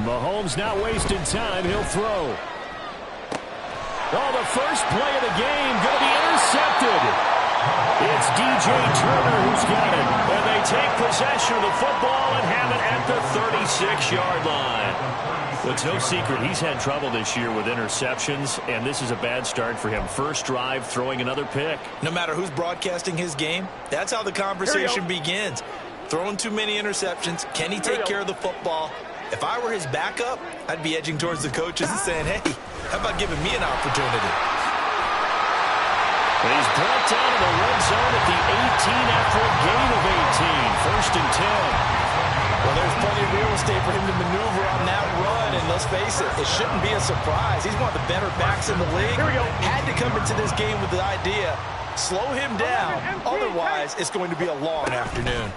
Mahomes not wasting time. He'll throw. Oh, the first play of the game going to be intercepted. It's DJ Turner who's got it. And they take possession of the football and have it at the 36-yard line. Well, it's no secret he's had trouble this year with interceptions, and this is a bad start for him. First drive, throwing another pick. No matter who's broadcasting his game, that's how the conversation begins. Throwing too many interceptions. Can he take care of the football? If I were his backup, I'd be edging towards the coaches and saying, hey, how about giving me an opportunity? He's brought down to the red zone at the 18 after a gain of 18. First and 10. Well, there's plenty of real estate for him to maneuver on that run, and let's face it, it shouldn't be a surprise. He's one of the better backs in the league. Had to come into this game with the idea, slow him down, otherwise it's going to be a long afternoon.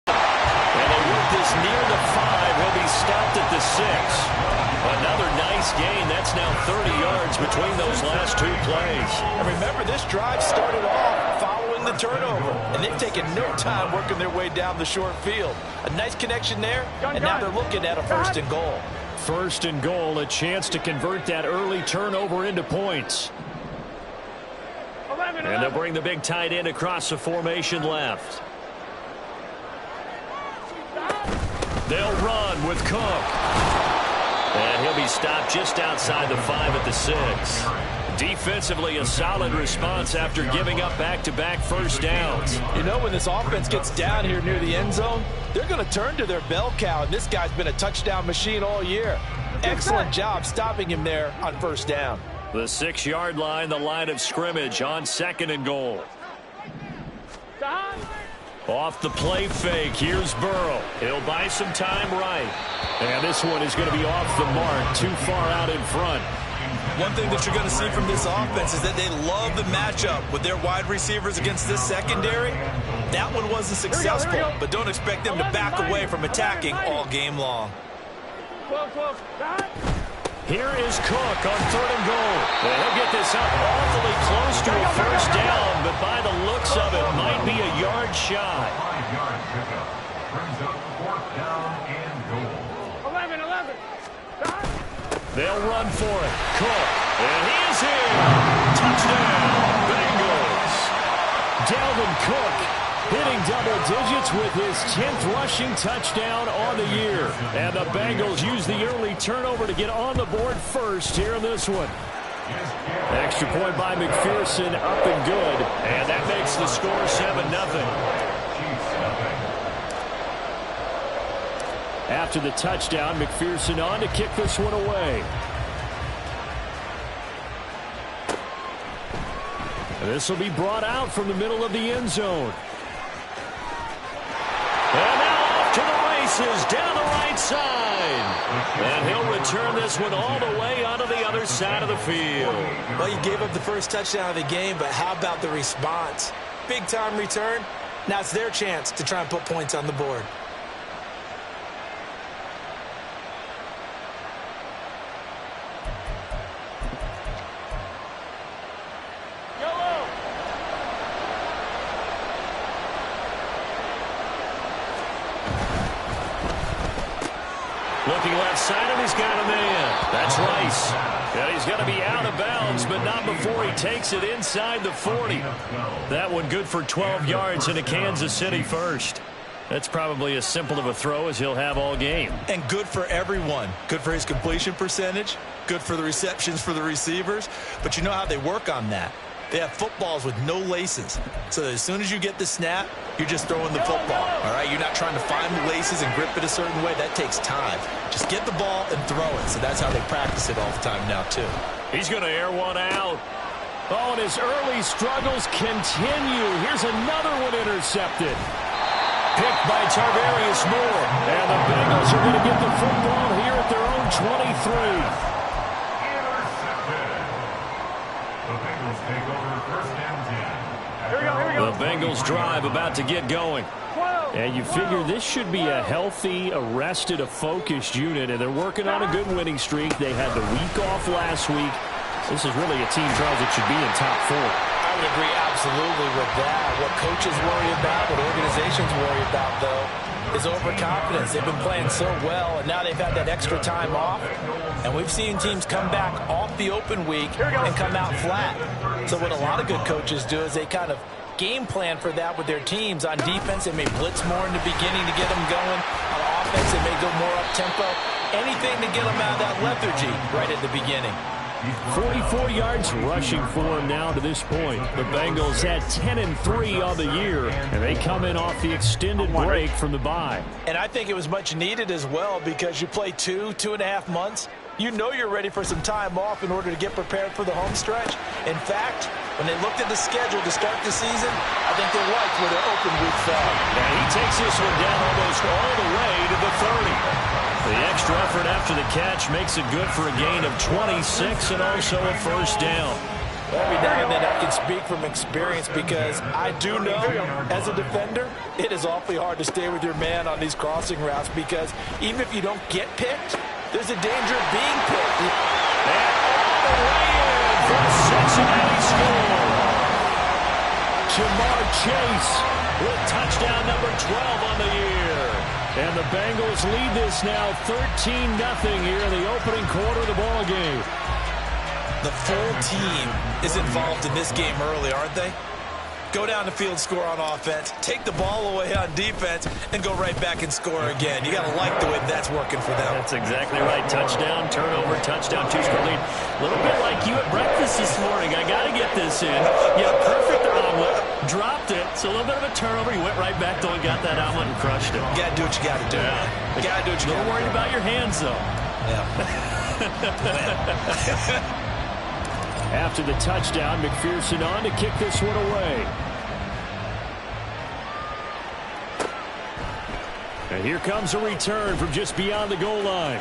And they work this near the 5. He'll be stopped at the 6. Another nice gain. That's now 30 yards between those last two plays. And remember, this drive started off following the turnover, and they've taken no time working their way down the short field. A nice connection there, and now they're looking at a first and goal. First and goal, a chance to convert that early turnover into points. And they'll bring the big tight end across the formation left. They'll run with Cook. And he'll be stopped just outside the 5 at the 6. Defensively, a solid response after giving up back-to-back first downs. You know, when this offense gets down here near the end zone, they're going to turn to their bell cow, and this guy's been a touchdown machine all year. Excellent job stopping him there on first down. The 6-yard line, the line of scrimmage on second and goal. Off the play fake, here's Burrow. He'll buy some time right. And this one is going to be off the mark, too far out in front. One thing that you're going to see from this offense is that they love the matchup with their wide receivers against this secondary. That one wasn't successful, but don't expect them to back away from attacking all game long. Here is Cook on third and goal. And he'll get this up awfully close to a first down, but by the looks of it, might be a yard shy. 5-yard pickup brings up fourth down and goal. 11. They'll run for it. Cook. And he is in. Touchdown, Bengals. Dalvin Cook hitting double digits with his 10th rushing touchdown on the year. And the Bengals use the early turnover to get on the board first here in this one. Extra point by McPherson, up and good. And that makes the score 7-0. After the touchdown, McPherson on to kick this one away. This will be brought out from the middle of the end zone. And now off to the races down the right side. And he'll return this one all the way onto the other side of the field. Well, you gave up the first touchdown of the game, but how about the response? Big-time return. Now it's their chance to try and put points on the board. Looking left side, and he's got a man. That's Rice. And he's going to be out of bounds, but not before he takes it inside the 40. That one good for 12 yards into Kansas City first. That's probably as simple of a throw as he'll have all game. And good for everyone. Good for his completion percentage. Good for the receptions for the receivers. But you know how they work on that. They have footballs with no laces. So that as soon as you get the snap, you're just throwing the football. All right, you're not trying to find the laces and grip it a certain way. That takes time. Just get the ball and throw it. So that's how they practice it all the time now, too. He's going to air one out. Oh, and his early struggles continue. Here's another one intercepted. Picked by Tarvarius Moore. And the Bengals are going to get the football here at their own 23. The Bengals drive about to get going. And you figure this should be a healthy, arrested, a focused unit, and they're working on a good winning streak. They had the week off last week. This is really a team, Charles, that should be in top 4. I would agree absolutely with that. What coaches worry about, what organizations worry about, though, is overconfidence. They've been playing so well, and now they've had that extra time off. And we've seen teams come back off the open week and come out flat. So what a lot of good coaches do is they kind of game plan for that with their teams. On defense, they may blitz more in the beginning to get them going. On offense, they may go more up-tempo. Anything to get them out of that lethargy right at the beginning. 44 yards rushing for him now to this point. The Bengals had 10-3 on the year, and they come in off the extended break from the bye. And I think it was much needed as well, because you play 2.5 months. You know you're ready for some time off in order to get prepared for the home stretch. In fact, when they looked at the schedule to start the season, I think they liked where their open week fell. And he takes this one down almost all the way to the 30. The extra effort after the catch makes it good for a gain of 26 and also a first down. Every now and then I can speak from experience, because I do know as a defender it is awfully hard to stay with your man on these crossing routes, because even if you don't get picked, there's a danger of being picked. And all the way in for the Cincinnati score. Ja'Marr Chase with touchdown number 12 on the year. And the Bengals lead this now 13-0 here in the opening quarter of the ball game. The full team is involved in this game early, aren't they? Go down the field, score on offense, take the ball away on defense, and go right back and score again. You got to like the way that's working for them. That's exactly right. Touchdown, turnover, touchdown, two-score lead. A little bit like you at breakfast this morning. I got to get this in. Yeah, perfect omelet. Dropped it. So a little bit of a turnover. You went right back, though, and got that omelet and crushed it. You got to do what you got to do. Yeah. You got to do what you got to do. A little worried about your hands, though. Yeah. After the touchdown, McPherson on to kick this one away. And here comes a return from just beyond the goal line.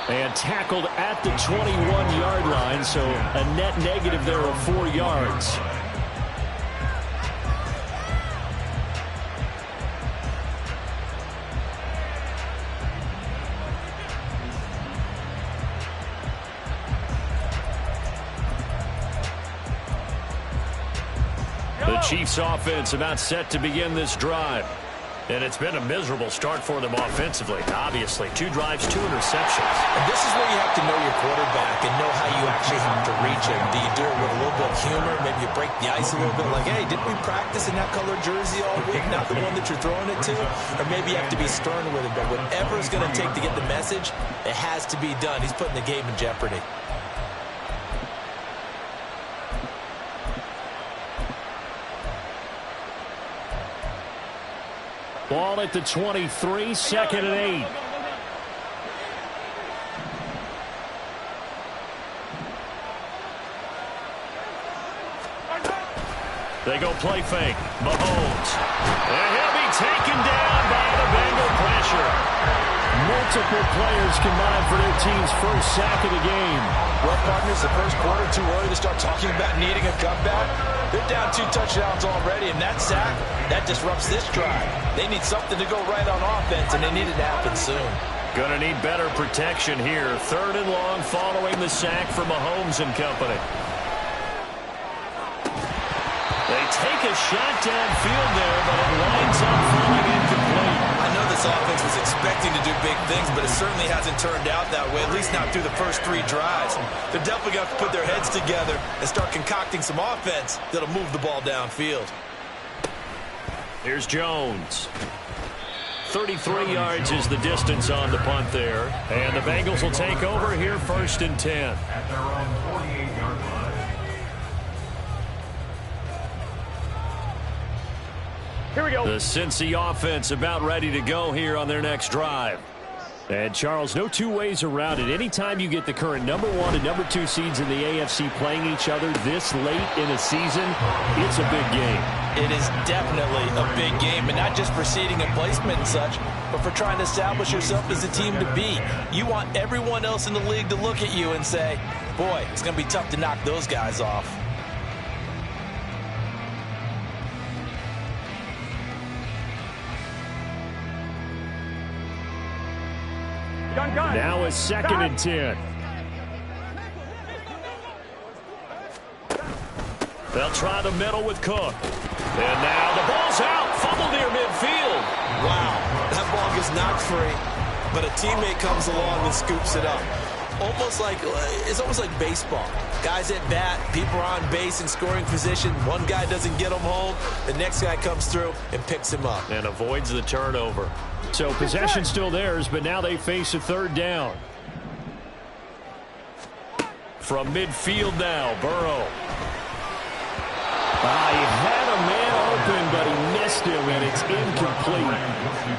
And tackled at the 21-yard line, so a net negative there of 4 yards. The Chiefs offense about set to begin this drive. And it's been a miserable start for them offensively. Obviously, 2 drives, 2 interceptions. And this is where you have to know your quarterback and know how you actually have to reach him. Do you do it with a little bit of humor? Maybe you break the ice a little bit, like, hey, didn't we practice in that color jersey all week? Not the one that you're throwing it to? Or maybe you have to be stern with him. But whatever it's going to take to get the message, it has to be done. He's putting the game in jeopardy. Ball at the 23, 2nd and 8. They go play fake. Mahomes. And he'll be taken down by the Bengal pressure. Multiple players combined for their team's first sack of the game. Well, partners, the first quarter, too early to start talking about needing a comeback. They're down 2 touchdowns already, and that sack, that disrupts this drive. They need something to go right on offense, and they need it to happen soon. Gonna need better protection here. 3rd and long following the sack for Mahomes and company. They take a shot downfield there, but it winds up falling incomplete. I know this offense was expecting to do big things, but it certainly hasn't turned out that way, at least not through the first 3 drives. They're definitely going to have to put their heads together and start concocting some offense that'll move the ball downfield. Here's Jones. 33 yards is the distance on the punt there. And the Bengals will take over here 1st and 10. At their own 48-yard line. Here we go. The Cincy offense about ready to go here on their next drive. And, Charles, no 2 ways around it. Anytime you get the current number 1 and number 2 seeds in the AFC playing each other this late in a season, it's a big game. It is definitely a big game, and not just for seeding and placement and such, but for trying to establish yourself as a team to beat. You want everyone else in the league to look at you and say, boy, it's going to be tough to knock those guys off. Now it's 2nd and 10. They'll try the middle with Cook. And now the ball's out. Fumble near midfield. Wow, that ball gets knocked free, but a teammate comes along and scoops it up. It's almost like baseball. Guys at bat, people are on base in scoring position. One guy doesn't get him home. The next guy comes through and picks him up. And avoids the turnover. So possession still theirs, but now they face a third down. From midfield now, Burrow. He had a man open, but he missed him, and it's incomplete.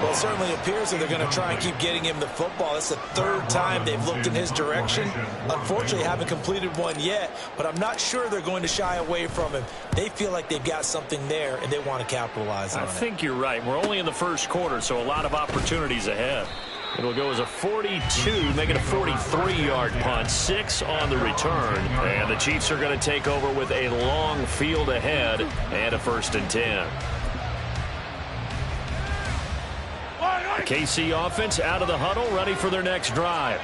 Well, it certainly appears that they're going to try and keep getting him the football. It's the third time they've looked in his direction. Unfortunately, haven't completed one yet, but I'm not sure they're going to shy away from him. They feel like they've got something there, and they want to capitalize on it. I think you're right. We're only in the first quarter, so a lot of opportunities ahead. It'll go as a 42, make it a 43-yard punt, 6 on the return. And the Chiefs are going to take over with a long field ahead and a 1st and 10. The KC offense out of the huddle, ready for their next drive.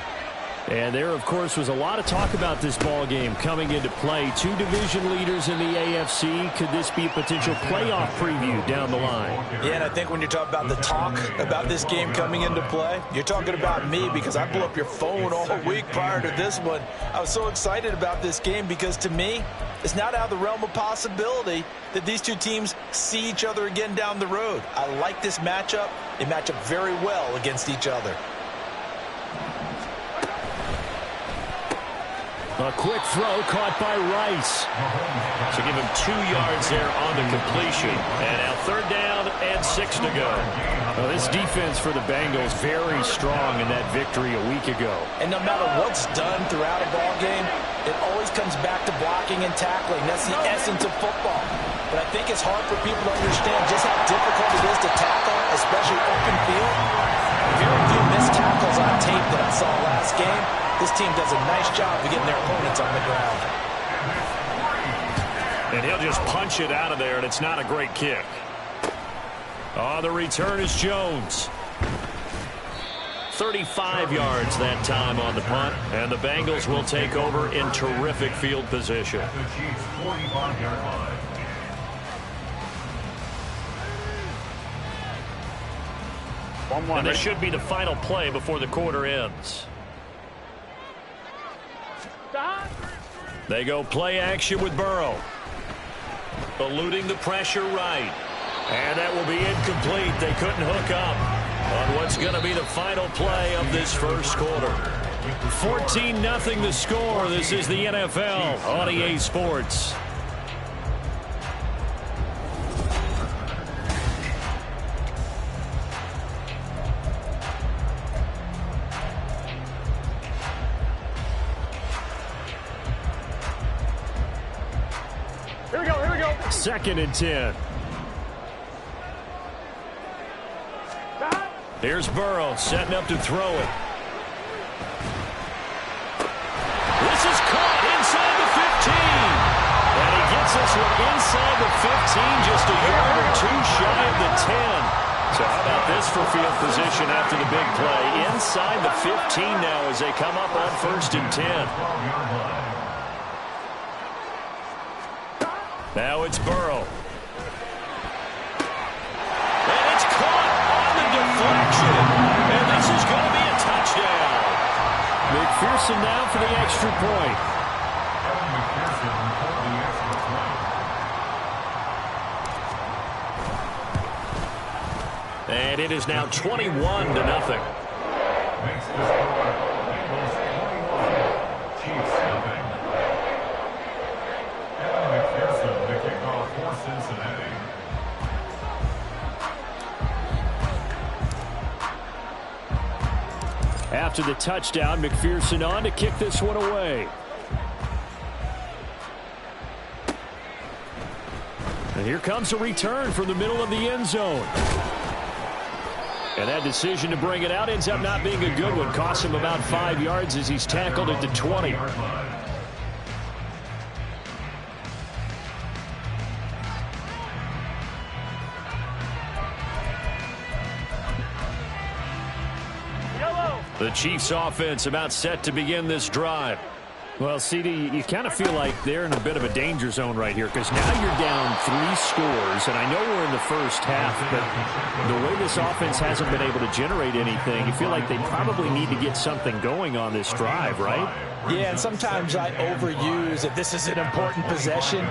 And there, of course, was a lot of talk about this ball game coming into play. 2 division leaders in the AFC. Could this be a potential playoff preview down the line? Yeah, and I think when you're talking about the talk about this game coming into play, you're talking about me because I blew up your phone all week prior to this one. I was so excited about this game because, to me, it's not out of the realm of possibility that these two teams see each other again down the road. I like this matchup. They match up very well against each other. A quick throw caught by Rice. So give him 2 yards there on the completion. And now 3rd down and 6 to go. Well, this defense for the Bengals very strong in that victory a week ago. And no matter what's done throughout a ball game, it always comes back to blocking and tackling. That's the essence of football. But I think it's hard for people to understand just how difficult it is to tackle, especially open field. Very few missed tackles on tape that I saw last game. This team does a nice job of getting their opponents on the ground. And he'll just punch it out of there, and it's not a great kick. On the return is Jones. 35 yards that time on the punt, and the Bengals will take over in terrific field position. The Chiefs' 45-yard line. And this should be the final play before the quarter ends. They go play action with Burrow. Eluding the pressure right. And that will be incomplete. They couldn't hook up on what's going to be the final play of this first quarter. 14-0 the score. This is the NFL on EA Sports. Here we go. 2nd and 10. Here's Burrow setting up to throw it. This is caught inside the 15. And he gets this one inside the 15, just a yard or 2 shy of the 10. So how about this for field position after the big play? Inside the 15 now as they come up on 1st and 10. Now it's Burrow. And it's caught on the deflection. And this is going to be a touchdown. McPherson now for the extra point. And it is now 21-0. Makes the score Bengals 21, Chiefs nothing. Evan McPherson, the kickoff for Cincinnati. After the touchdown, McPherson on to kick this one away. And here comes a return from the middle of the end zone. And that decision to bring it out ends up not being a good one. Costs him about 5 yards as he's tackled at the 20. The Chiefs offense about set to begin this drive. Well, CD, you kind of feel like they're in a bit of a danger zone right here because now you're down 3 scores, and I know we're in the first half, but the way this offense hasn't been able to generate anything, you feel like they probably need to get something going on this drive, right? Yeah, and sometimes I overuse if this is an important possession,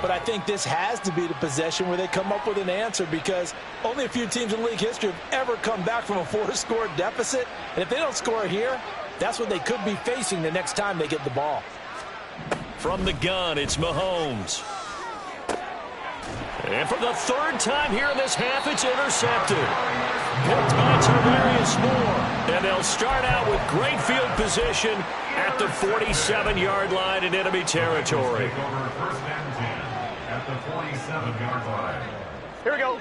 but I think this has to be the possession where they come up with an answer because only a few teams in league history have ever come back from a 4-score deficit, and if they don't score here, that's what they could be facing the next time they get the ball. From the gun, it's Mahomes. And for the 3rd time here in this half, it's intercepted. Picked by Tarvarius Moore. And they'll start out with great field position at the 47-yard line in enemy territory. First and 10 at the 47-yard line. Here we go.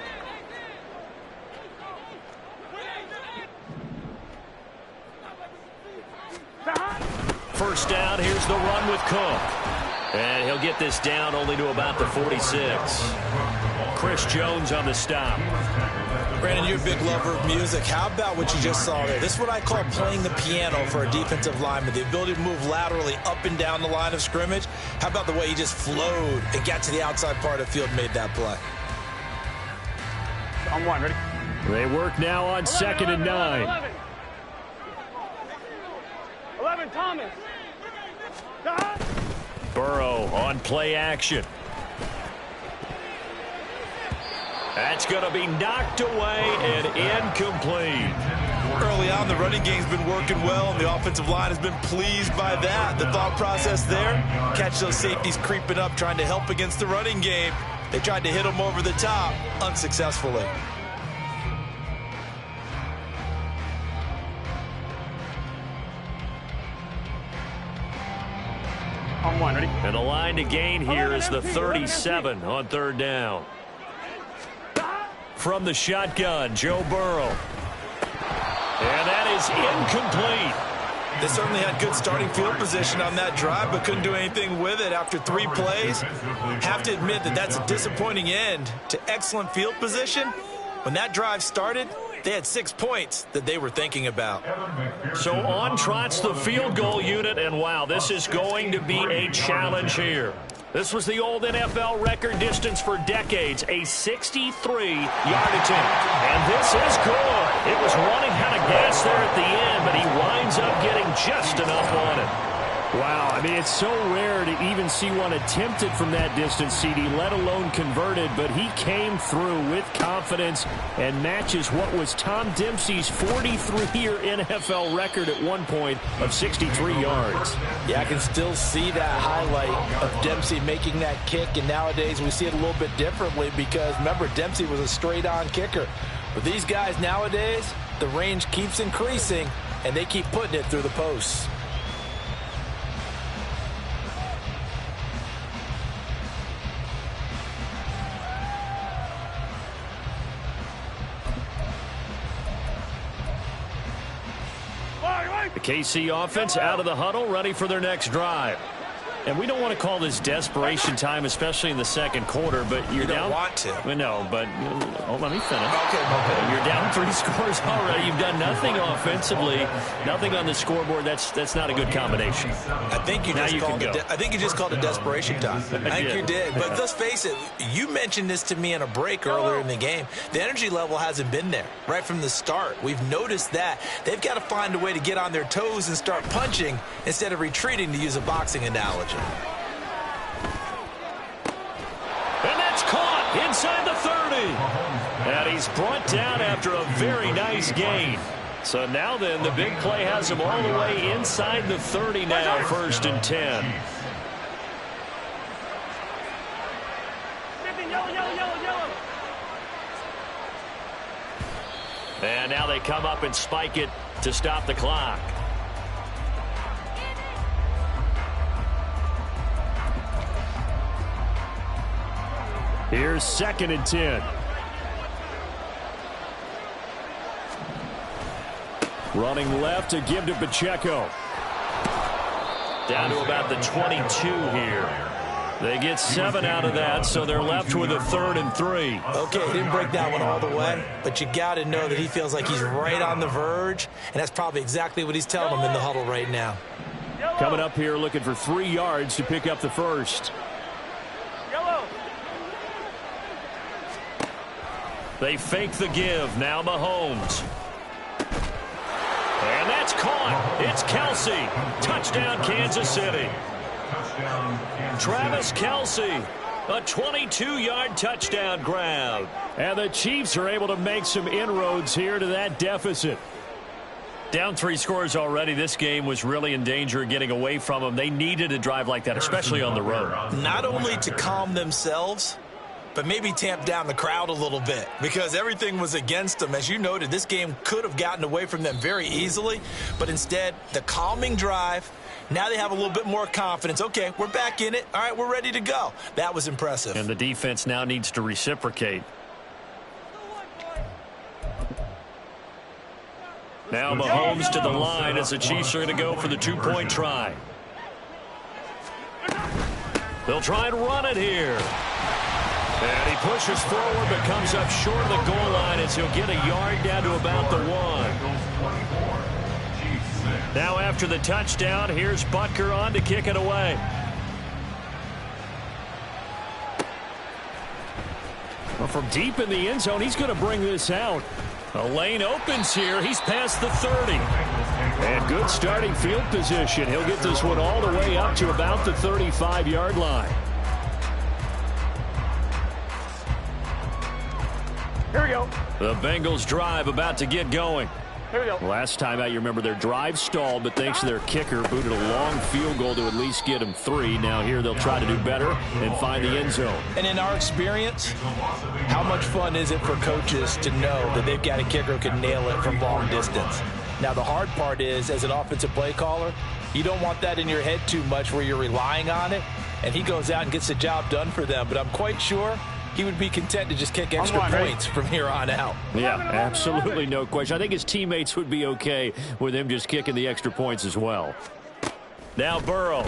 First down, here's the run with Cook. And he'll get this down only to about the 46. Chris Jones on the stop. Brandon, you're a big lover of music. How about what you just saw there? This is what I call playing the piano for a defensive lineman, the ability to move laterally up and down the line of scrimmage. How about the way he just flowed and got to the outside part of the field and made that play? On 1, ready? They work now on 2nd and 9. 11, Thomas. Burrow on play action. That's going to be knocked away and incomplete. Early on, the running game's been working well, and the offensive line has been pleased by that. The thought process there, catch those safeties creeping up, trying to help against the running game. They tried to hit them over the top, unsuccessfully. On 1, ready? And the line to gain here is the 37 on 3rd down. From the shotgun, Joe Burrow. And that is incomplete. They certainly had good starting field position on that drive, but couldn't do anything with it after 3 plays. Have to admit that that's a disappointing end to excellent field position. When that drive started, they had 6 points that they were thinking about. So on trots the field goal unit, and wow, this is going to be a challenge here. This was the old NFL record distance for decades, a 63-yard attempt. And this is good. It was running out of gas there at the end, but he winds up getting just enough on it. Wow, I mean, it's so rare to even see one attempted from that distance, CD, let alone converted, but he came through with confidence and matches what was Tom Dempsey's 43-year NFL record at one point of 63 yards. Yeah, I can still see that highlight of Dempsey making that kick, and nowadays we see it a little bit differently because, remember, Dempsey was a straight-on kicker. But these guys nowadays, the range keeps increasing, and they keep putting it through the posts. The KC offense out of the huddle, ready for their next drive. And we don't want to call this desperation time, especially in the 2nd quarter, but you're down. You don't want to. Well, no, but let me finish. Okay. You're down 3 scores already. You've done nothing offensively, nothing on the scoreboard. That's not a good combination. I think you just called it desperation time. I think you did. But let's face it, you mentioned this to me in a break earlier in the game. The energy level hasn't been there right from the start. We've noticed that. They've got to find a way to get on their toes and start punching instead of retreating, to use a boxing analogy. And that's caught inside the 30. And he's brought down after a very nice gain. So now then, the big play has him all the way inside the 30 now, 1st and 10. And now they come up and spike it to stop the clock. Here's 2nd and 10. Running left to give to Pacheco. Down to about the 22 here. They get 7 out of that, so they're left with a 3rd and 3. Okay, he didn't break that one all the way, but you got to know that he feels like he's right on the verge, and that's probably exactly what he's telling them in the huddle right now. Coming up here looking for 3 yards to pick up the first. Yellow. They fake the give. Now Mahomes. And that's caught. It's Kelce. Touchdown, Kansas City. Travis Kelce. A 22-yard touchdown grab. And the Chiefs are able to make some inroads here to that deficit. Down 3 scores already. This game was really in danger of getting away from them. They needed a drive like that, especially on the road. Not only to calm themselves, but maybe tamp down the crowd a little bit because everything was against them. As you noted, this game could have gotten away from them very easily, but instead, the calming drive, now they have a little bit more confidence. Okay, we're back in it. All right, we're ready to go. That was impressive. And the defense now needs to reciprocate. Now Mahomes to the line as the Chiefs are going to go for the 2-point try. They'll try and run it here. And he pushes forward but comes up short of the goal line as he'll get a yard down to about the 1. Now after the touchdown, here's Butker on to kick it away. Well, from deep in the end zone, he's going to bring this out. A lane opens here. He's past the 30. And good starting field position. He'll get this one all the way up to about the 35-yard line. Here we go. The Bengals drive about to get going. Here we go. Last time out, you remember their drive stalled, but thanks to their kicker, booted a long field goal to at least get them 3. Now here they'll try to do better and find the end zone. And in our experience, how much fun is it for coaches to know that they've got a kicker who can nail it from long distance? Now, the hard part is, as an offensive play caller, you don't want that in your head too much where you're relying on it, and he goes out and gets the job done for them. But I'm quite sure he would be content to just kick extra points from here on out. Yeah, absolutely no question. I think his teammates would be okay with him just kicking the extra points as well. Now Burrow.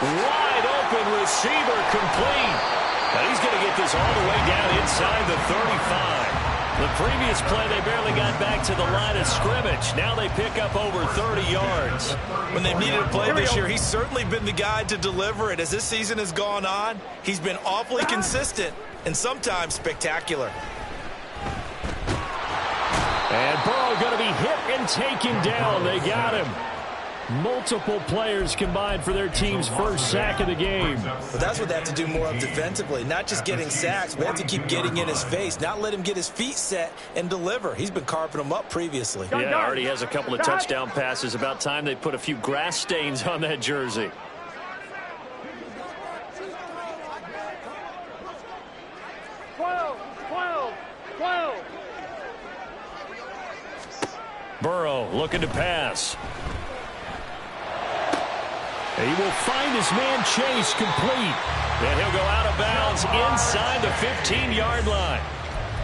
Wide open receiver complete. And he's going to get this all the way down inside the 35. The previous play, they barely got back to the line of scrimmage. Now they pick up over 30 yards. When they've needed a play this year, he's certainly been the guy to deliver it. As this season has gone on, he's been awfully consistent and sometimes spectacular. And Burrow going to be hit and taken down. They got him. Multiple players combined for their team's first sack of the game. But that's what they have to do more of defensively. Not just getting sacks, but they have to keep getting in his face. Not let him get his feet set and deliver. He's been carving them up previously. Yeah, already has a couple of touchdown passes. About time they put a few grass stains on that jersey. Burrow looking to pass. He will find his man Chase complete. And he'll go out of bounds inside the 15-yard line.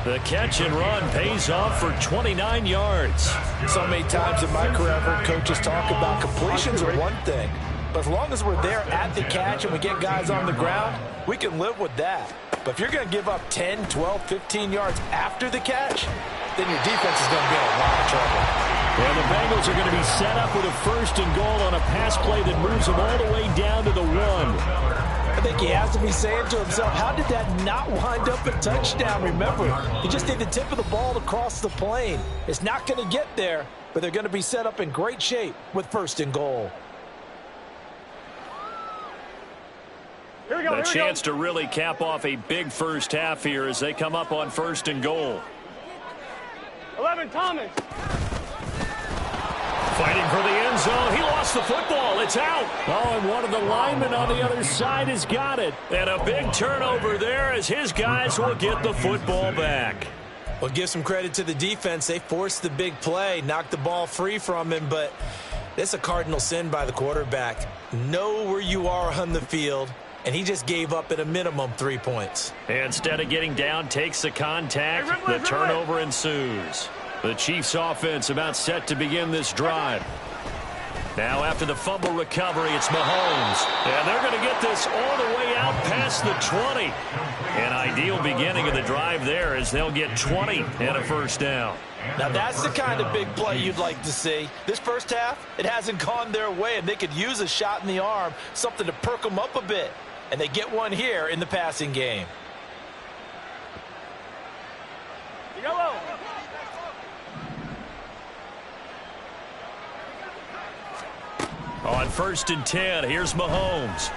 The catch and run pays off for 29 yards. So many times in my career, I've heard coaches talk about completions are one thing. But as long as we're there at the catch and we get guys on the ground, we can live with that. But if you're going to give up 10, 12, 15 yards after the catch, then your defense is going to be in a lot of trouble. Well, the Bengals are going to be set up with a 1st and goal on a pass play that moves them all the way down to the 1. I think he has to be saying to himself, how did that not wind up a touchdown? Remember, he just did the tip of the ball across the plane. It's not going to get there, but they're going to be set up in great shape with 1st and goal. A chance to really cap off a big first half here as they come up on 1st and goal. 11, Thomas. Fighting for the end zone. He lost the football. It's out. Oh, and one of the linemen on the other side has got it. And a big turnover there as his guys will get the football back. Well, give some credit to the defense. They forced the big play, knocked the ball free from him, but it's a cardinal sin by the quarterback. Know where you are on the field, and he just gave up at a minimum 3 points. Instead of getting down, takes the contact. The turnover ensues. The Chiefs offense about set to begin this drive. Now after the fumble recovery, it's Mahomes. And they're going to get this all the way out past the 20. An ideal beginning of the drive there as they'll get 20 and a first down. Now that's the kind of big play you'd like to see. This first half, it hasn't gone their way, and they could use a shot in the arm, something to perk them up a bit. And they get one here in the passing game. Yellow. On 1st and 10, here's Mahomes.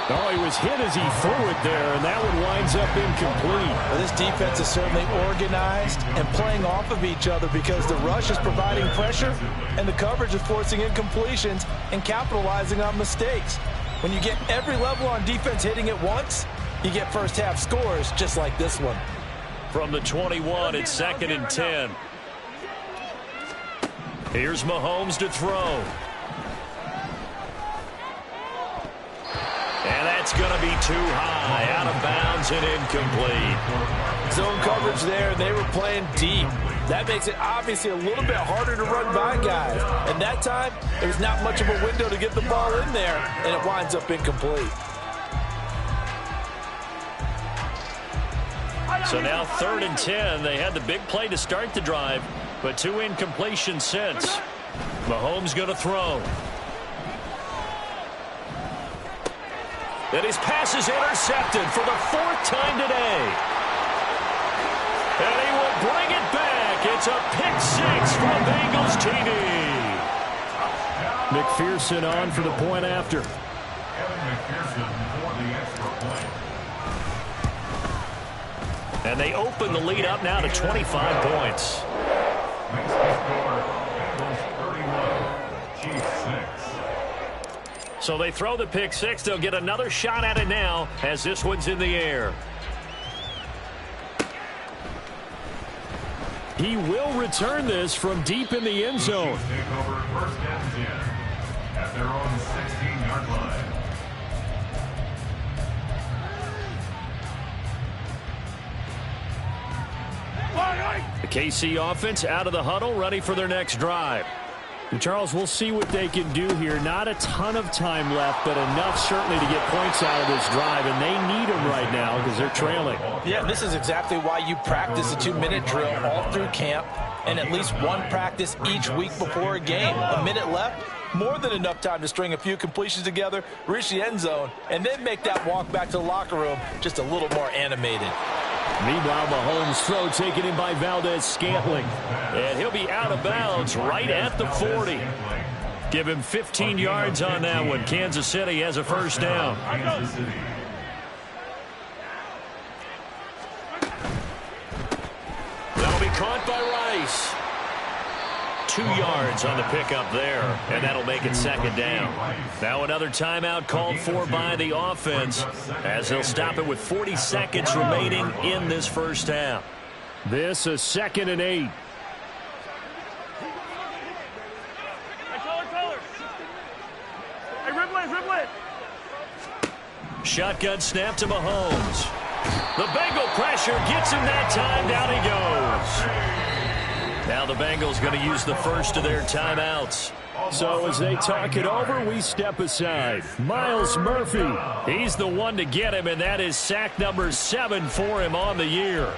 Oh, he was hit as he threw it there, and that one winds up incomplete. Well, this defense is certainly organized and playing off of each other because the rush is providing pressure and the coverage is forcing incompletions and capitalizing on mistakes. When you get every level on defense hitting at once, you get first half scores just like this one. From the 21, it's 2nd and 10. Here's Mahomes to throw. And that's going to be too high, out of bounds and incomplete. Zone coverage there, and they were playing deep. That makes it obviously a little bit harder to run by guys. And that time, there's not much of a window to get the ball in there, and it winds up incomplete. So now 3rd and 10. They had the big play to start the drive, but 2 incompletions since. Mahomes going to throw. And his pass is intercepted for the 4th time today. And he will bring it back. It's a pick 6 for the Bengals TD. McPherson on for the point after. Kevin McPherson for the extra point. And they open the lead up now to 25 points. Makes the score Bengals 31, Chiefs 6. So they throw the pick 6. They'll get another shot at it now as this one's in the air. He will return this from deep in the end zone. Chiefs take over 1st and 10 at their own 16-yard line. The KC offense out of the huddle, ready for their next drive. And Charles, we'll see what they can do here. Not a ton of time left, but enough certainly to get points out of this drive, and they need them right now because they're trailing. Yeah, this is exactly why you practice a 2-minute drill all through camp and at least one practice each week before a game. A minute left, more than enough time to string a few completions together, reach the end zone, and then make that walk back to the locker room just a little more animated. Meanwhile, Mahomes' throw taken in by Valdez-Scantling. And he'll be out of bounds right at the 40. Give him 15 yards on that one. Kansas City has a first down. Kansas City. That'll be caught by Rice. 2 yards on the pickup there, and that'll make it 2nd down. Now another timeout called for by the offense as they'll stop it with 40 seconds remaining in this first half. This is 2nd and 8. Hey, color. Hey, dribble it. Shotgun snap to Mahomes. The Bengal pressure gets him that time. Down he goes. Now the Bengals going to use the first of their timeouts. So as they talk it over, we step aside. Myles Murphy. He's the one to get him, and that is sack number 7 for him on the year.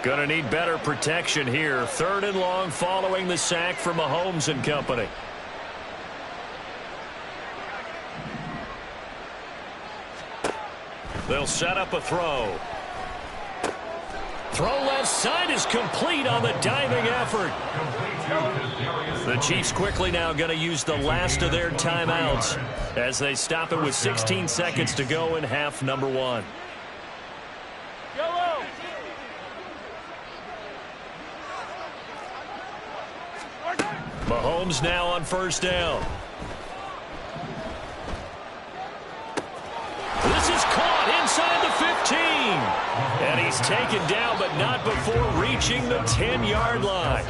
Going to need better protection here. 3rd and long following the sack from Mahomes and company. They'll set up a throw. Throw left side is complete on the diving effort. The Chiefs quickly now going to use the last of their timeouts as they stop it with 16 seconds to go in half number 1. Yellow. Mahomes now on first down. This is caught inside the 15. And he's taken down, but not before reaching the 10-yard line.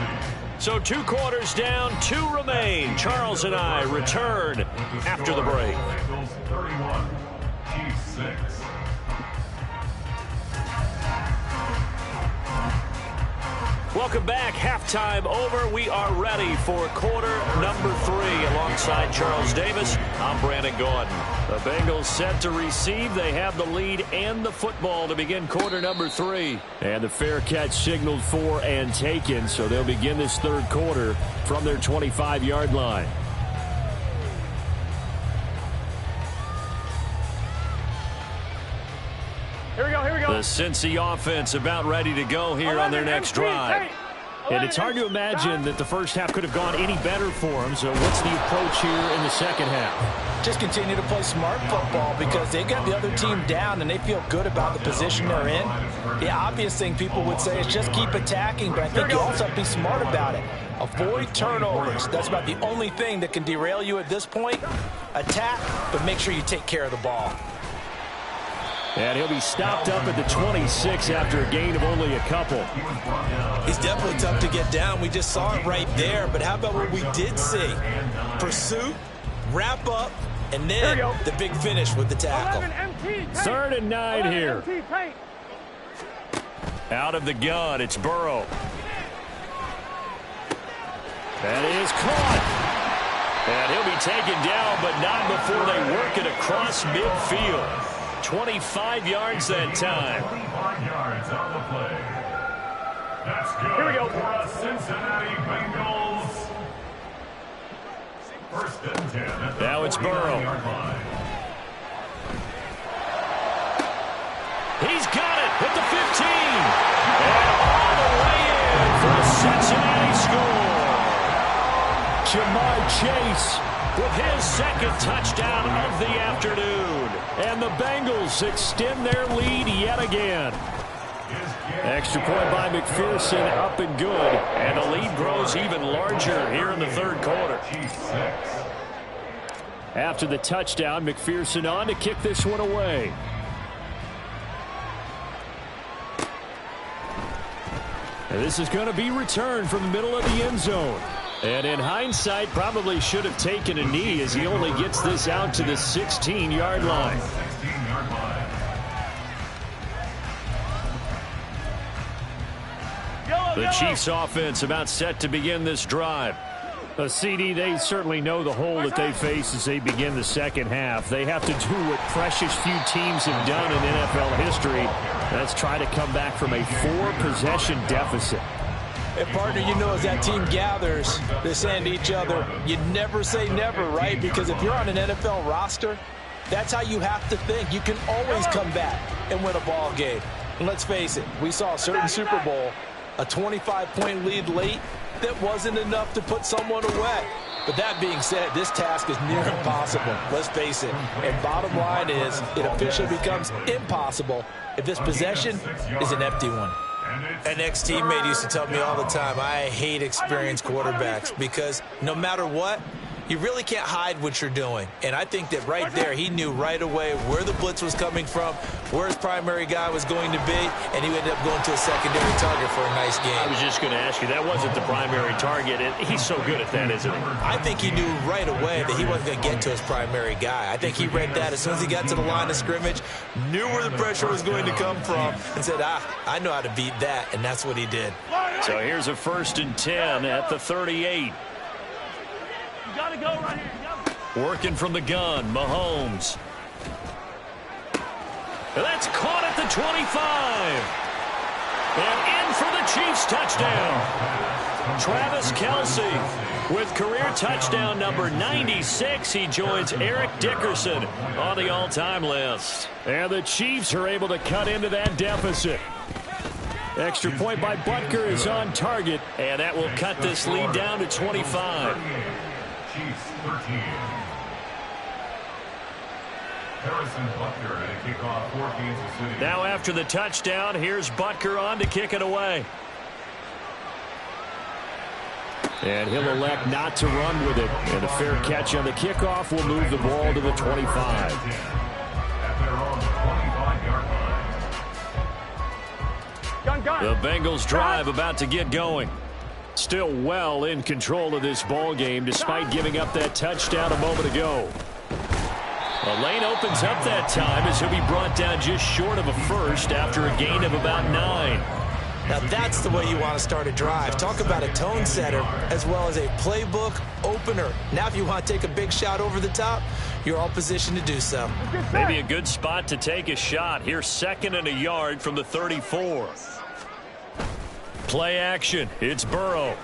So 2 quarters down, 2 remain. Charles and I return after the break. Bengals 31, Chiefs 6. Welcome back. Halftime over. We are ready for quarter number 3. Alongside Charles Davis, I'm Brandon Gordon. The Bengals set to receive. They have the lead and the football to begin quarter number 3. And the fair catch signaled for and taken, so they'll begin this third quarter from their 25-yard line. Here we go, here we go. The Cincy offense about ready to go here on their next drive. And it's hard to imagine that the first half could have gone any better for them. So what's the approach here in the second half? Just continue to play smart football because they got the other team down and they feel good about the position they're in. The obvious thing people would say is just keep attacking, but I think you also have to be smart about it. Avoid turnovers. That's about the only thing that can derail you at this point. Attack, but make sure you take care of the ball. And he'll be stopped up at the 26 after a gain of only a couple. He's definitely tough to get down. We just saw it right there. But how about what we did see? Pursuit, wrap up, and then the big finish with the tackle. 3rd and 9 here. Out of the gun, it's Burrow. That is caught. And he'll be taken down, but not before they work it across midfield. 25 yards that time. 25 yards on the play. That's good. Here we go. For the Cincinnati Bengals. 1st and 10 at the Now it's Burrow. 49-yard line. He's got it at the 15. And all the way in for a Cincinnati score. Jamar Chase with his 2nd touchdown of the afternoon. and the Bengals extend their lead yet again. Extra point by McPherson, up and good. And the lead grows even larger here in the 3rd quarter. After the touchdown, McPherson on to kick this one away. And this is going to be returned from the middle of the end zone. And in hindsight, probably should have taken a knee as he only gets this out to the 16-yard line. The Chiefs offense about set to begin this drive. CD, they certainly know the hole that they face as they begin the second half. They have to do what precious few teams have done in NFL history. That's try to come back from a 4-possession deficit. And partner, you know, as that team gathers, they're saying to each other, you never say never, right? Because if you're on an NFL roster, that's how you have to think. You can always come back and win a ball game. And let's face it, we saw a certain Super Bowl, a 25-point lead late, that wasn't enough to put someone away. But that being said, this task is near impossible. Let's face it. And bottom line is, it officially becomes impossible if this possession is an empty one. An ex-teammate used to tell me all the time, I hate experienced quarterbacks because no matter what, you really can't hide what you're doing. And I think that right there, he knew right away where the blitz was coming from, where his primary guy was going to be, and he ended up going to a secondary target for a nice game. I was just going to ask you, that wasn't the primary target. And he's so good at that, isn't he? I think he knew right away that he wasn't going to get to his primary guy. I think he read that as soon as he got to the line of scrimmage, knew where the pressure was going to come from, and said, I know how to beat that, and that's what he did. So here's a 1st and 10 at the 38. You gotta go right here. Working from the gun, Mahomes. That's caught at the 25. And in for the Chiefs touchdown. Travis Kelce with career touchdown number 96. He joins Eric Dickerson on the all-time list. And the Chiefs are able to cut into that deficit. Extra point by Butker is on target. And that will cut this lead down to 25. Chiefs 13. Harrison Butker at a kickoff for Kansas City. Now after the touchdown, here's Butker on to kick it away. And he'll elect not to run with it. And a fair catch on the kickoff will move the ball to the 25. At their own 25-yard line. Gun. The Bengals drive about to get going. Still well in control of this ball game despite giving up that touchdown a moment ago. The lane opens up that time as he'll be brought down just short of a first after a gain of about 9. Now, Now that's the way you want to start a drive. Talk about a tone setter as well as a playbook opener. Now if you want to take a big shot over the top, you're all positioned to do so. Maybe a good spot to take a shot. Here's 2nd and a yard from the 34. Play action. It's Burrow.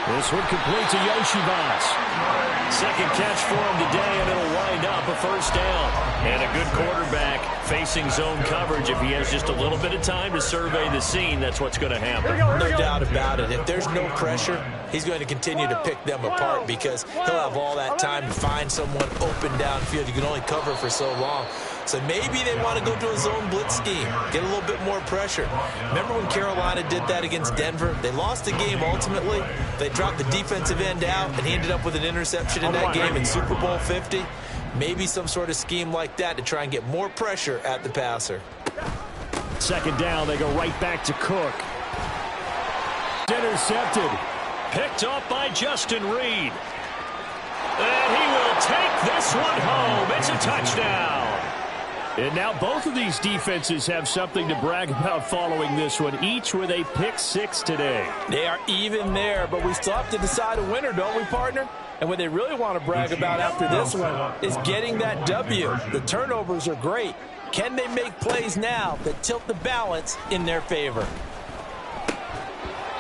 This one complete to Yoshivas. Second catch for him today, and it'll wind up a first down. And a good quarterback facing zone coverage. If he has just a little bit of time to survey the scene, that's what's going to happen. No doubt about it. If there's no pressure, he's going to continue to pick them apart because he'll have all that time to find someone open downfield. You can only cover for so long. So maybe they want to go to a zone blitz scheme, get a little bit more pressure. Remember when Carolina did that against Denver? They lost the game ultimately. They dropped the defensive end out, and he ended up with an interception in that game in Super Bowl 50. Maybe some sort of scheme like that to try and get more pressure at the passer. 2nd down, they go right back to Cook. Intercepted. Picked off by Justin Reed. And he will take this one home. It's a touchdown. And now both of these defenses have something to brag about following this one, each with a pick 6 today. They are even there, but we still have to decide a winner, don't we, partner? And what they really want to brag about after this one is getting that W. The turnovers are great. Can they make plays now that tilt the balance in their favor?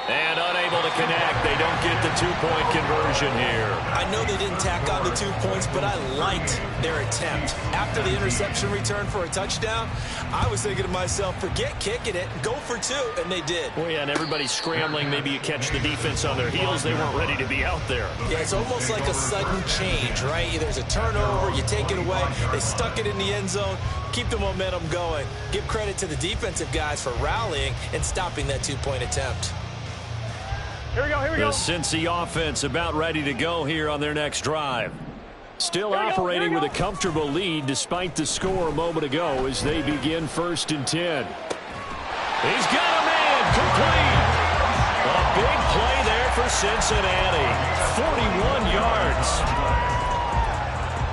And unable to connect. They don't get the 2-point conversion here. I know they didn't tack on the 2 points, but I liked their attempt. After the interception return for a touchdown, I was thinking to myself, forget kicking it, go for 2, and they did. Well, yeah, and everybody's scrambling. Maybe you catch the defense on their heels. They weren't ready to be out there. Yeah, it's almost like a sudden change, right? There's a turnover, you take it away, they stuck it in the end zone, keep the momentum going. Give credit to the defensive guys for rallying and stopping that 2-point attempt. Here we go, here we go. The Cincy offense about ready to go here on their next drive. Still operating with a comfortable lead despite the score a moment ago as they begin 1st and 10. He's got a man complete. A big play there for Cincinnati. 41 yards.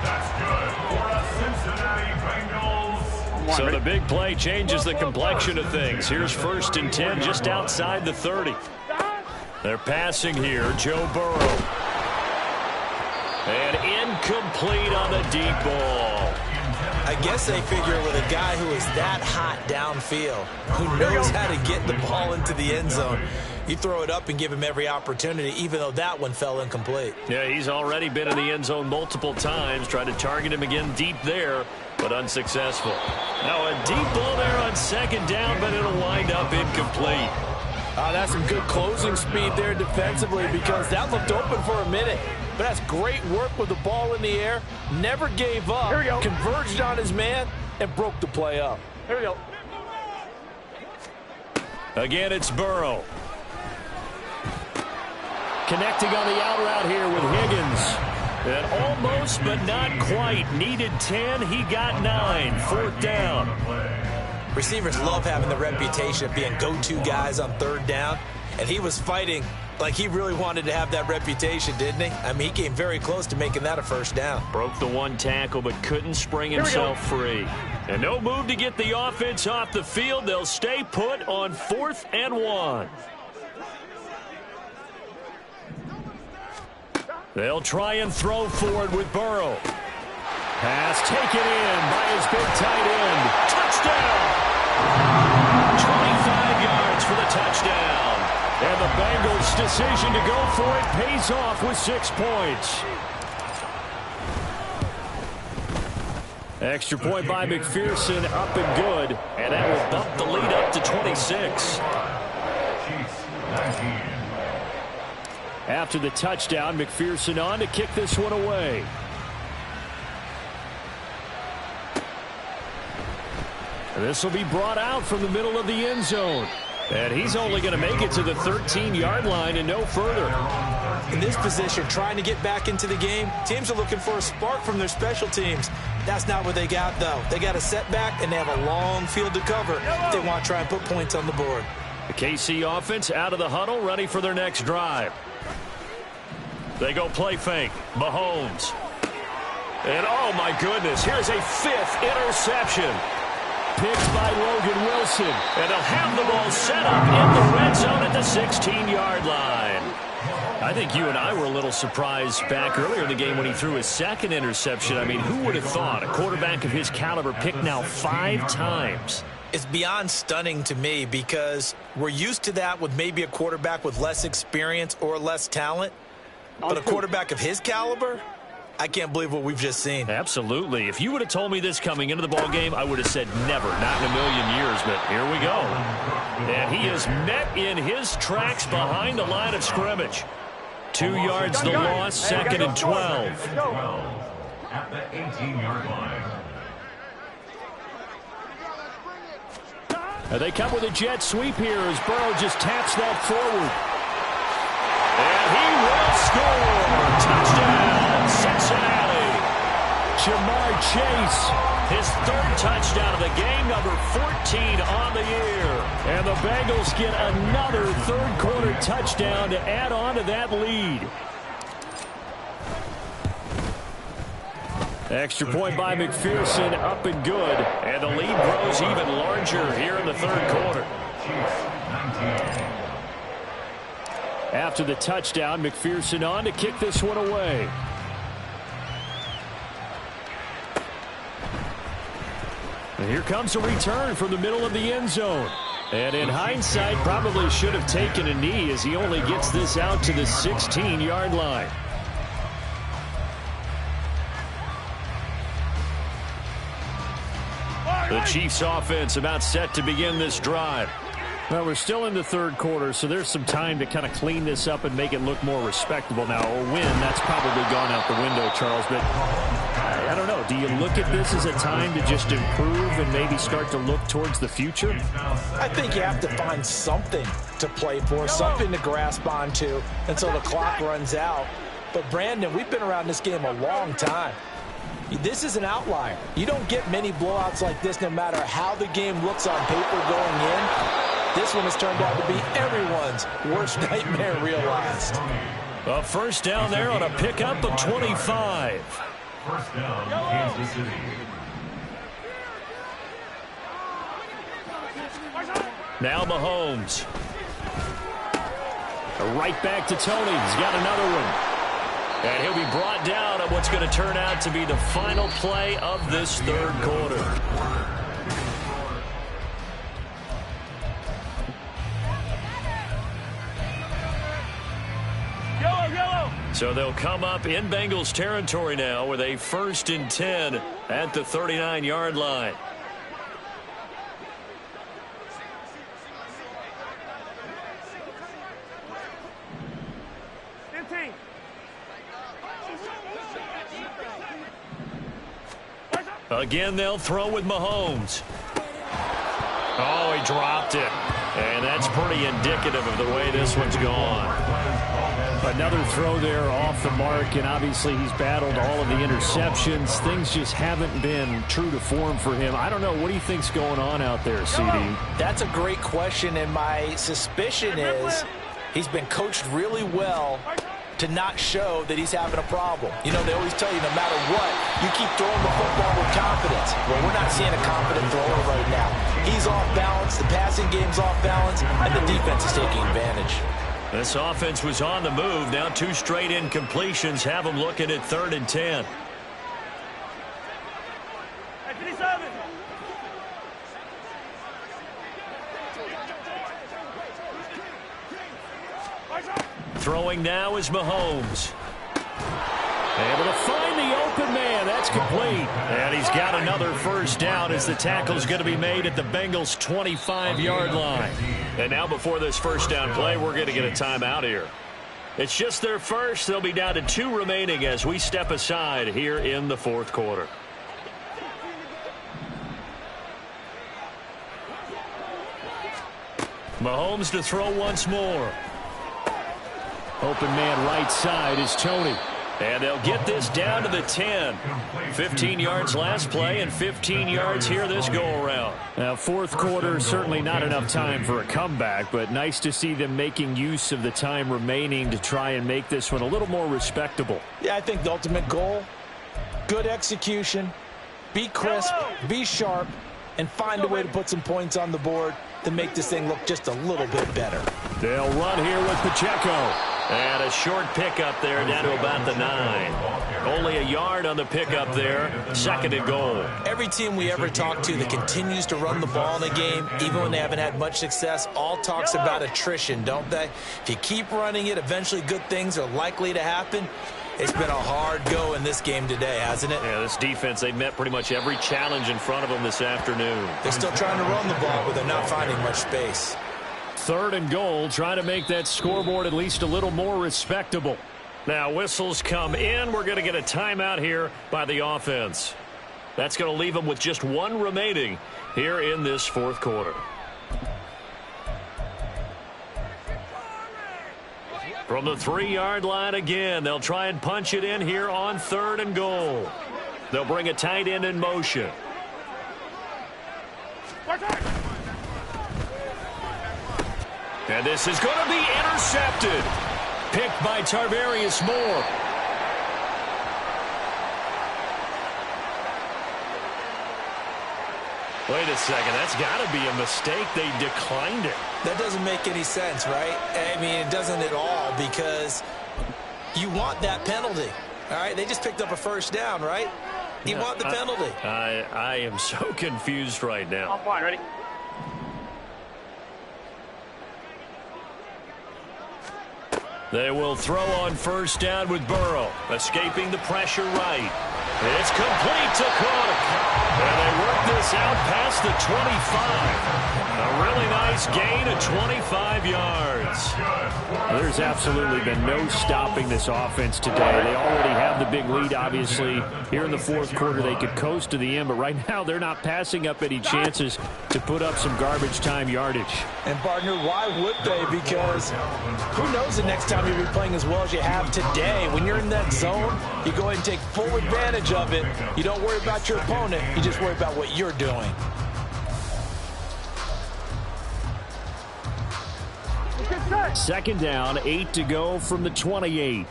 That's good for a Cincinnati Bengals. So the big play changes the complexion of things. Here's 1st and 10 just outside the 30. They're passing here, Joe Burrow. And incomplete on the deep ball. I guess they figure with a guy who is that hot downfield, who knows how to get the ball into the end zone, you throw it up and give him every opportunity, even though that one fell incomplete. Yeah, he's already been in the end zone multiple times, tried to target him again deep there, but unsuccessful. Now a deep ball there on 2nd down, but it'll wind up incomplete. That's some good closing speed there defensively because that looked open for a minute. But that's great work with the ball in the air. Never gave up. Here we go. Converged on his man and broke the play up. Here we go. Again, it's Burrow. Connecting on the out route here with Higgins. And almost, but not quite. Needed 10. He got 9. 4th down. Receivers love having the reputation of being go-to guys on 3rd down. And he was fighting like he really wanted to have that reputation, didn't he? I mean, he came very close to making that a 1st down. Broke the 1 tackle, but couldn't spring himself free. And no move to get the offense off the field. They'll stay put on 4th and 1. They'll try and throw forward with Burrow. Pass taken in by his big tight end. Touchdown! 25 yards for the touchdown. And the Bengals' decision to go for it pays off with 6 points. Extra point by McPherson, up and good. And that will bump the lead up to 26. After the touchdown, McPherson on to kick this one away. This will be brought out from the middle of the end zone. And he's only going to make it to the 13-yard line and no further. In this position, trying to get back into the game, teams are looking for a spark from their special teams. That's not what they got, though. They got a setback, and they have a long field to cover if they want to try and put points on the board. The KC offense out of the huddle, ready for their next drive. They go play fake. Mahomes. And, oh, my goodness, here's a 5th interception. picked by Logan Wilson. And they'll have the ball set up in the red zone at the 16-yard line. I think you and I were a little surprised back earlier in the game when he threw his second interception. I mean, who would have thought a quarterback of his caliber picked now 5 times? It's beyond stunning to me because we're used to that with maybe a quarterback with less experience or less talent. But a quarterback of his caliber, I can't believe what we've just seen. Absolutely. If you would have told me this coming into the ball game, I would have said never, not in a million years. But here we go. And he is met in his tracks behind the line of scrimmage. 2 yards the loss, 2nd and 12. At the 18-yard line. And they come with a jet sweep here as Burrow just taps that forward. And he will score. Touchdown, Cincinnati. Jamar Chase, his 3rd touchdown of the game, number 14 on the year. And the Bengals get another 3rd quarter touchdown to add on to that lead. Extra point by McPherson, up and good. And the lead grows even larger here in the 3rd quarter. After the touchdown, McPherson on to kick this one away. And here comes a return from the middle of the end zone. And in hindsight, probably should have taken a knee as he only gets this out to the 16-yard line. The Chiefs offense about set to begin this drive. Well, we're still in the 3rd quarter, so there's some time to kind of clean this up and make it look more respectable. Now, a win, that's probably gone out the window, Charles, but I don't know. Do you look at this as a time to just improve and maybe start to look towards the future? I think you have to find something to play for, something to grasp onto until the clock runs out. But, Brandon, we've been around this game a long time. This is an outlier. You don't get many blowouts like this no matter how the game looks on paper going in. This one has turned out to be everyone's worst nightmare realized. A first down there on a pickup of 25. First down, Kansas City. Now Mahomes. Right back to Tony. He's got another one. And he'll be brought down on what's going to turn out to be the final play of this 3rd quarter. Yellow. So they'll come up in Bengals territory now with a 1st and 10 at the 39-yard line. Again, they'll throw with Mahomes. Oh, he dropped it. And that's pretty indicative of the way this one's gone. Another throw there off the mark, and obviously he's battled all of the interceptions. Things just haven't been true to form for him. I don't know. What do you think's going on out there, CD? That's a great question, and my suspicion is he's been coached really well to not show that he's having a problem. You know, they always tell you no matter what, you keep throwing the football with confidence. Well, we're not seeing a confident thrower right now. He's off balance, the passing game's off balance, and the defense is taking advantage. This offense was on the move. Now 2 straight incompletions have them looking at 3rd and 10. Throwing now is Mahomes. Able to find the open man. That's complete. And he's got another first down as the tackle's going to be made at the Bengals' 25-yard line. And now before this first down play, we're going to get a timeout here. It's just their first. They'll be down to 2 remaining as we step aside here in the 4th quarter. Mahomes to throw once more. Open man right side is Tony. And they'll get this down to the 10. 15 yards last play and 15 yards here this go-around. Now, 4th quarter, certainly not enough time for a comeback, but nice to see them making use of the time remaining to try and make this one a little more respectable. Yeah, I think the ultimate goal, good execution, be crisp, be sharp, and find a way to put some points on the board to make this thing look just a little bit better. They'll run here with Pacheco. And a short pickup there down to about the 9. Only a yard on the pickup there. 2nd and goal. Every team we ever talk to that continues to run the ball in a game, even when they haven't had much success, all talks about attrition, don't they? If you keep running it, eventually good things are likely to happen. It's been a hard go in this game today, hasn't it? Yeah, this defense, they met pretty much every challenge in front of them this afternoon. They're still trying to run the ball, but they're not finding much space. 3rd and goal, trying to make that scoreboard at least a little more respectable. Now whistles come in. We're going to get a timeout here by the offense. That's going to leave them with just 1 remaining here in this 4th quarter. From the 3-yard line again, they'll try and punch it in here on 3rd and goal. They'll bring a tight end in motion. And this is going to be intercepted. Picked by Tarvarius Moore. Wait a second. That's got to be a mistake. They declined it. That doesn't make any sense, right? I mean, it doesn't at all, because you want that penalty. All right? They just picked up a 1st down, right? You want the penalty. I am so confused right now. I'm fine. Ready? They will throw on 1st down with Burrow. Escaping the pressure right. It's complete to Cook. And they work this out past the 25. A really nice gain of 25 yards. There's absolutely been no stopping this offense today. They already have the big lead, obviously. Here in the 4th quarter, they could coast to the end. But right now, they're not passing up any chances to put up some garbage time yardage. And, partner, why would they? Because who knows the next time you'll be playing as well as you have today. When you're in that zone, you go ahead and take full advantage of it. You don't worry about your opponent. You just worry about what you're doing. Second down, 8 to go from the 28.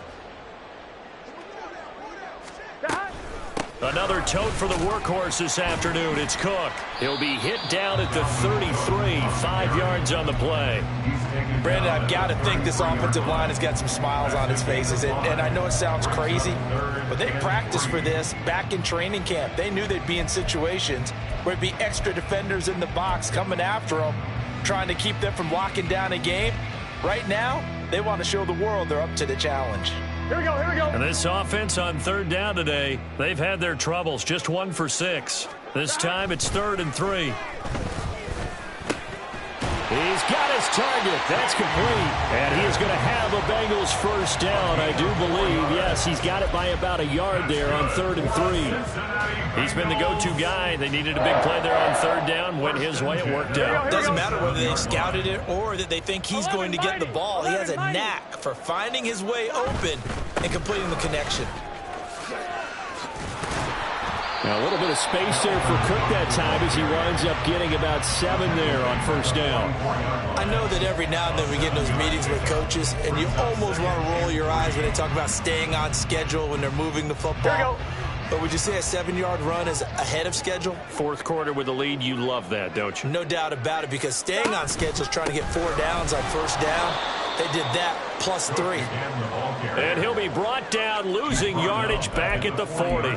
Another tote for the workhorse this afternoon. It's Cook. He'll be hit down at the 33, 5 yards on the play. Brandon, I've got to think this offensive line has got some smiles on its faces. And I know it sounds crazy, but they practiced for this back in training camp. They knew they'd be in situations where it'd be extra defenders in the box coming after them, trying to keep them from locking down a game. Right now, they want to show the world they're up to the challenge. Here we go, here we go. And this offense on 3rd down today, they've had their troubles. Just 1 for 6. This time it's 3rd and 3. He's got his target. That's complete. And he is going to have a Bengals 1st down, I do believe. Yes, he's got it by about a yard there on 3rd and 3. He's been the go-to guy. They needed a big play there on 3rd down. Went his way. It worked out. Doesn't matter whether they've scouted it or that they think he's going to get the ball. He has a knack for finding his way open and completing the connection. Now a little bit of space there for Cook that time as he winds up getting about 7 there on 1st down. I know that every now and then we get in those meetings with coaches, and you almost want to roll your eyes when they talk about staying on schedule when they're moving the football. But would you say a 7-yard run is ahead of schedule? 4th quarter with the lead, you love that, don't you? No doubt about it, because staying on schedule is trying to get 4 downs on 1st down. They did that plus 3. And he'll be brought down, losing yardage back at the 40.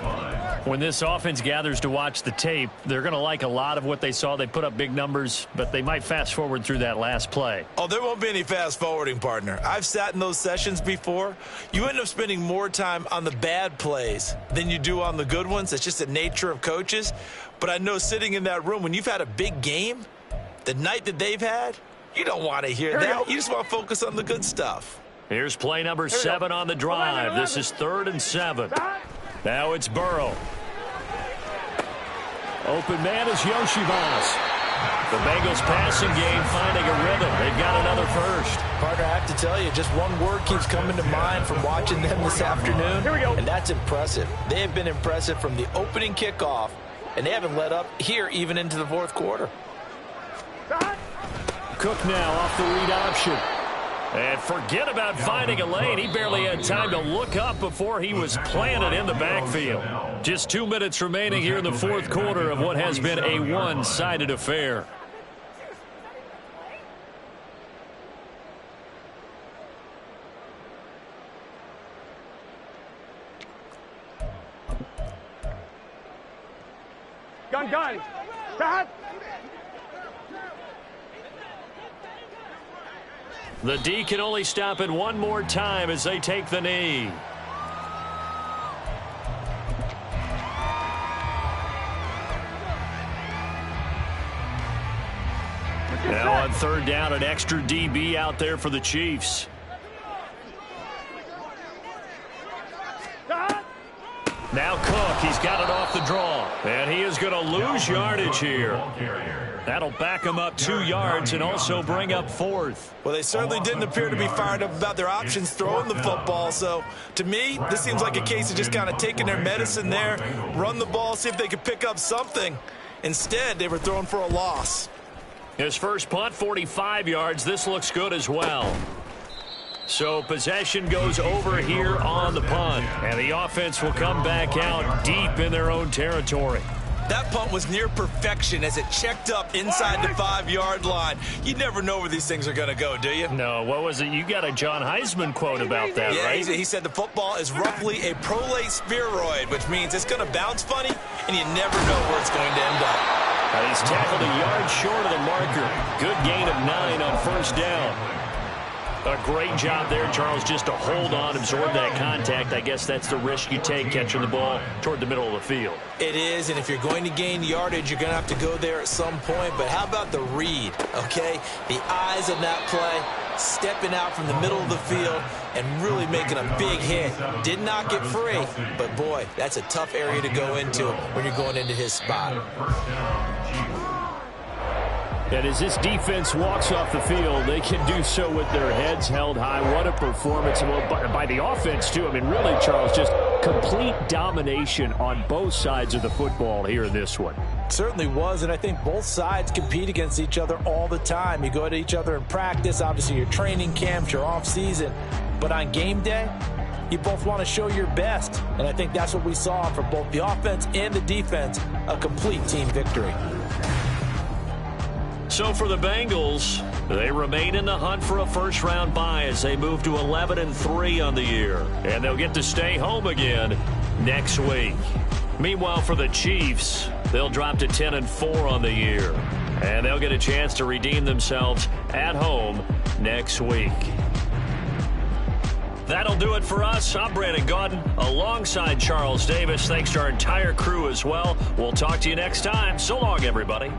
When this offense gathers to watch the tape, they're going to like a lot of what they saw. They put up big numbers, but they might fast forward through that last play. Oh, there won't be any fast forwarding, partner. I've sat in those sessions before. You end up spending more time on the bad plays than you do on the good ones. It's just the nature of coaches. But I know sitting in that room, when you've had a big game, the night that they've had, you don't want to hear that. You just want to focus on the good stuff. Here's play number 7 on the drive. This is 3rd and 7. Now it's Burrow. Open man is Yoshivas. The Bengals passing game finding a rhythm. They've got another 1st. Partner, I have to tell you, just one word keeps coming to mind from watching them this afternoon, and that's impressive. They have been impressive from the opening kickoff, and they haven't let up here even into the 4th quarter. Cook now off the read option. And forget about finding a lane. He barely had time to look up before he was planted in the backfield. Just 2 minutes remaining here in the fourth quarter of what has been a one-sided affair. Gun. Back. The D can only stop it one more time as they take the knee. Now on third down, an extra DB out there for the Chiefs. Now Cook, he's got it off the draw. And he is going to lose yardage here. That'll back him up 2 yards and also bring up fourth. Well, they certainly didn't appear to be fired up about their options throwing the football. So, to me, this seems like a case of just kind of taking their medicine there, run the ball, see if they could pick up something. Instead, they were throwing for a loss. His first punt, 45 yards. This looks good as well. So possession goes over here on the punt. And the offense will come back out deep in their own territory. That punt was near perfection as it checked up inside the 5-yard line. You never know where these things are going to go, do you? No, what was it? You got a John Heisman quote about that, right? Yeah, he said the football is roughly a prolate spheroid, which means it's going to bounce funny, and you never know where it's going to end up. He's tackled a yard short of the marker. Good gain of 9 on first down. A great job there, Charles, just to hold on, absorb that contact. I guess that's the risk you take catching the ball toward the middle of the field. It is, and if you're going to gain yardage, you're going to have to go there at some point. But how about the read, okay? The eyes of that play, stepping out from the middle of the field and really making a big hit. Did not get free, but boy, that's a tough area to go into when you're going into his spot. And as this defense walks off the field, they can do so with their heads held high. What a performance by the offense, too. I mean, really, Charles, just complete domination on both sides of the football here in this one. Certainly was, and I think both sides compete against each other all the time. You go at each other in practice, obviously your training camps, your off-season. But on game day, you both want to show your best. And I think that's what we saw from both the offense and the defense, a complete team victory. So for the Bengals, they remain in the hunt for a first-round bye as they move to 11-3 on the year. And they'll get to stay home again next week. Meanwhile, for the Chiefs, they'll drop to 10-4 on the year. And they'll get a chance to redeem themselves at home next week. That'll do it for us. I'm Brandon Gaudin alongside Charles Davis. Thanks to our entire crew as well. We'll talk to you next time. So long, everybody.